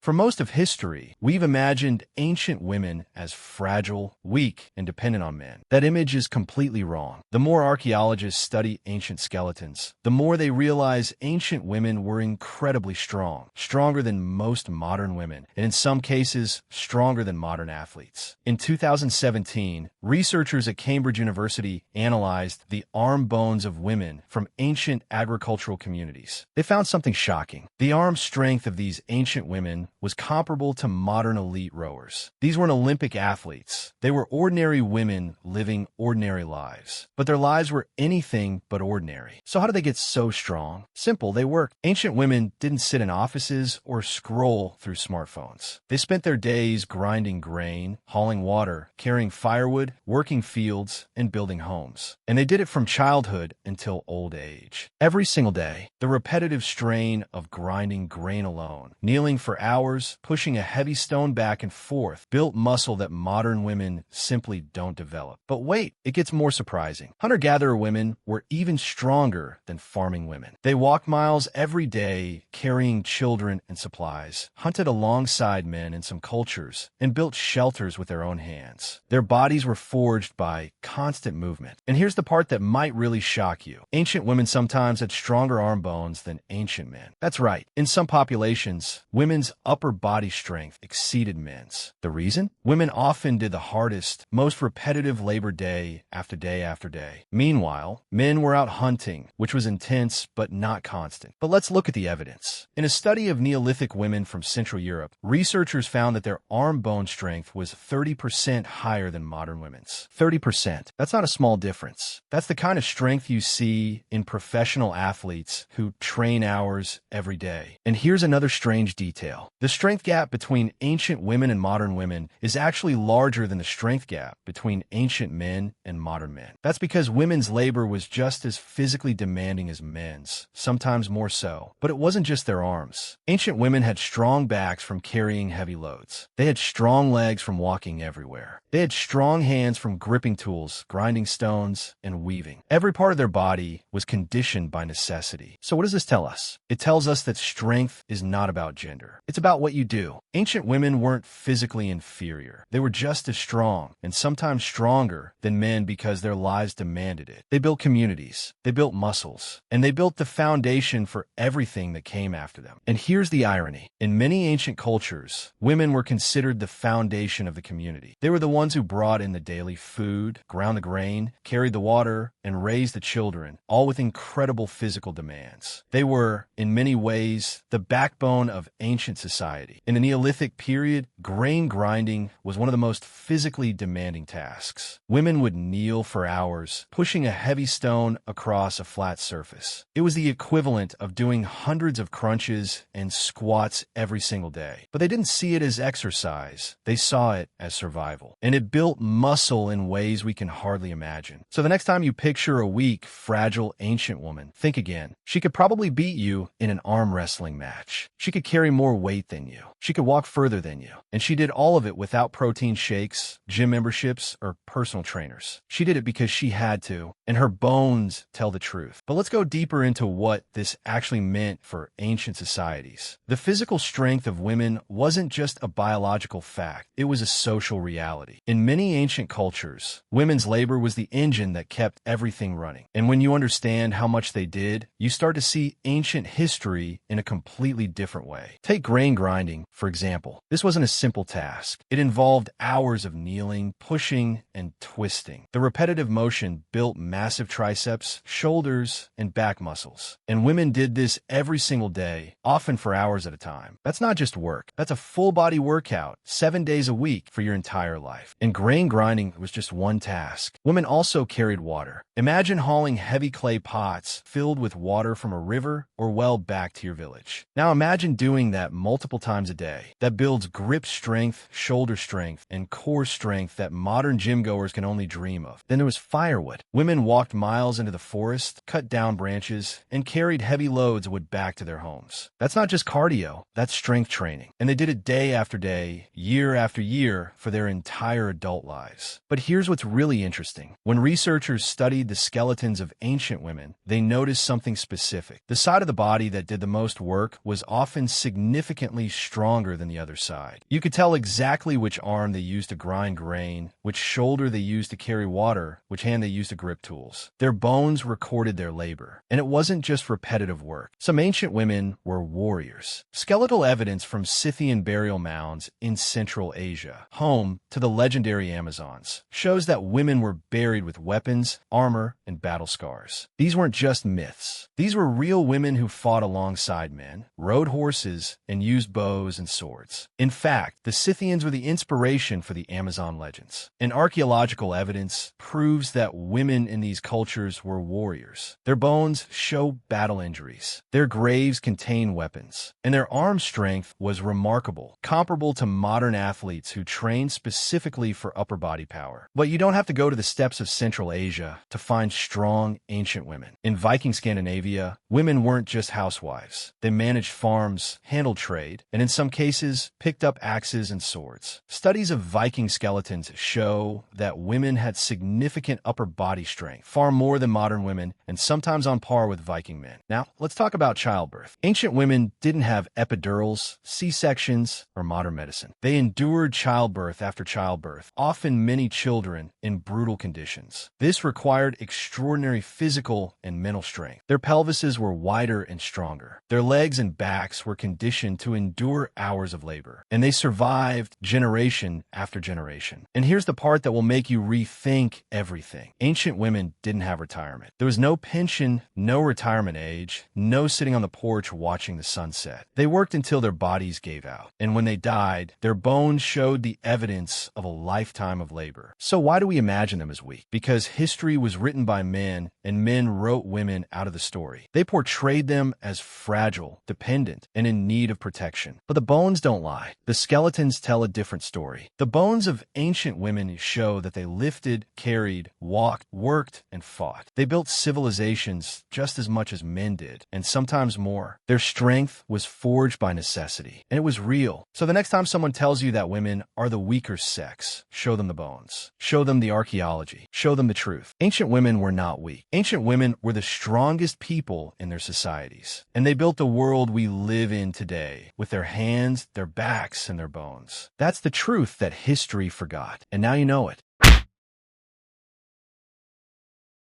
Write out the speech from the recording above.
For most of history, we've imagined ancient women as fragile, weak, and dependent on men. That image is completely wrong. The more archaeologists study ancient skeletons, the more they realize ancient women were incredibly strong, stronger than most modern women, and in some cases, stronger than modern athletes. In 2017, researchers at Cambridge University analyzed the arm bones of women from ancient agricultural communities. They found something shocking. The arm strength of these ancient women was comparable to modern elite rowers. These weren't Olympic athletes. They were ordinary women living ordinary lives. But their lives were anything but ordinary. So how did they get so strong? Simple, they worked. Ancient women didn't sit in offices or scroll through smartphones. They spent their days grinding grain, hauling water, carrying firewood, working fields, and building homes. And they did it from childhood until old age. Every single day, the repetitive strain of grinding grain alone, kneeling for hours, pushing a heavy stone back and forth, built muscle that modern women simply don't develop. But wait, it gets more surprising. Hunter-gatherer women were even stronger than farming women. They walked miles every day, carrying children and supplies, hunted alongside men in some cultures, and built shelters with their own hands. Their bodies were forged by constant movement. And here's the part that might really shock you. Ancient women sometimes had stronger arm bones than ancient men. That's right. In some populations, women's upper body strength exceeded men's. The reason? Women often did the hardest, most repetitive labor day after day after day. Meanwhile, men were out hunting, which was intense but not constant. But let's look at the evidence. In a study of Neolithic women from Central Europe, researchers found that their arm bone strength was 30% higher than modern women's. 30%. That's not a small difference. That's the kind of strength you see in professional athletes who train hours every day. And here's another strange detail. The strength gap between ancient women and modern women is actually larger than the strength gap between ancient men and modern men. That's because women's labor was just as physically demanding as men's, sometimes more so. But it wasn't just their arms. Ancient women had strong backs from carrying heavy loads. They had strong legs from walking everywhere. They had strong hands from gripping tools, grinding stones, and weaving. Every part of their body was conditioned by necessity. So what does this tell us? It tells us that strength is not about gender. It's about what you do. Ancient women weren't physically inferior. They were just as strong, and sometimes stronger, than men because their lives demanded it. They built communities. They built muscles. And they built the foundation for everything that came after them. And here's the irony. In many ancient cultures, women were considered the foundation of the community. They were the ones who brought in the daily food, ground the grain, carried the water, and raised the children, all with incredible physical demands. They were, in many ways, the backbone of ancient society. In the Neolithic period, grain grinding was one of the most physically demanding tasks. Women would kneel for hours, pushing a heavy stone across a flat surface. It was the equivalent of doing hundreds of crunches and squats every single day. But they didn't see it as exercise. They saw it as survival. And it built muscle in ways we can hardly imagine. So the next time you picture a weak, fragile, ancient woman, think again. She could probably beat you in an arm wrestling match. She could carry more weight than you. She could walk further than you. And she did all of it without protein shakes, gym memberships, or personal trainers. She did it because she had to, and her bones tell the truth. But let's go deeper into what this actually meant for ancient societies. The physical strength of women wasn't just a biological fact. It was a social reality. In many ancient cultures, women's labor was the engine that kept everything running. And when you understand how much they did, you start to see ancient history in a completely different way. Take grain grinding, for example. This wasn't a simple task. It involved hours of kneeling, pushing, and twisting. The repetitive motion built massive triceps, shoulders, and back muscles. And women did this every single day, often for hours at a time. That's not just work. That's a full-body workout, 7 days a week for your entire life. And grain grinding was just one task. Women also carried water. Imagine hauling heavy clay pots filled with water from a river or well back to your village. Now imagine doing that multiple times a day. That builds grip strength, shoulder strength, and core strength that modern gym goers can only dream of. Then there was firewood. Women walked miles into the forest, cut down branches, and carried heavy loads of wood back to their homes. That's not just cardio, that's strength training. And they did it day after day, year after year, for their entire adult lives. But here's what's really interesting. When researchers studied the skeletons of ancient women, they noticed something specific. The side of the body that did the most work was often significantly stronger stronger than the other side. You could tell exactly which arm they used to grind grain, which shoulder they used to carry water, which hand they used to grip tools. Their bones recorded their labor, and it wasn't just repetitive work. Some ancient women were warriors. Skeletal evidence from Scythian burial mounds in Central Asia, home to the legendary Amazons, shows that women were buried with weapons, armor, and battle scars. These weren't just myths. These were real women who fought alongside men, rode horses, and used bows and swords. In fact, the Scythians were the inspiration for the Amazon legends. And archaeological evidence proves that women in these cultures were warriors. Their bones show battle injuries. Their graves contain weapons. And their arm strength was remarkable, comparable to modern athletes who train specifically for upper body power. But you don't have to go to the steppes of Central Asia to find strong ancient women. In Viking Scandinavia, women weren't just housewives. They managed farms, handled trade, and in some cases, picked up axes and swords. Studies of Viking skeletons show that women had significant upper body strength, far more than modern women, and sometimes on par with Viking men. Now, let's talk about childbirth. Ancient women didn't have epidurals, C-sections, or modern medicine. They endured childbirth after childbirth, often many children in brutal conditions. This required extraordinary physical and mental strength. Their pelvises were wider and stronger. Their legs and backs were conditioned to endure hours of labor, and they survived generation after generation. And here's the part that will make you rethink everything. Ancient women didn't have retirement. There was no pension, no retirement age, no sitting on the porch watching the sunset. They worked until their bodies gave out, and when they died, their bones showed the evidence of a lifetime of labor. So why do we imagine them as weak? Because history was written by men, and men wrote women out of the story. They portrayed them as fragile, dependent, and in need of protection. But the bones don't lie. The skeletons tell a different story. The bones of ancient women show that they lifted, carried, walked, worked, and fought. They built civilizations just as much as men did, and sometimes more. Their strength was forged by necessity, and it was real. So the next time someone tells you that women are the weaker sex, show them the bones. Show them the archaeology. Show them the truth. Ancient women were not weak. Ancient women were the strongest people in their societies, and they built the world we live in today with their hands, their backs, and their bones. That's the truth that history forgot, and now you know it.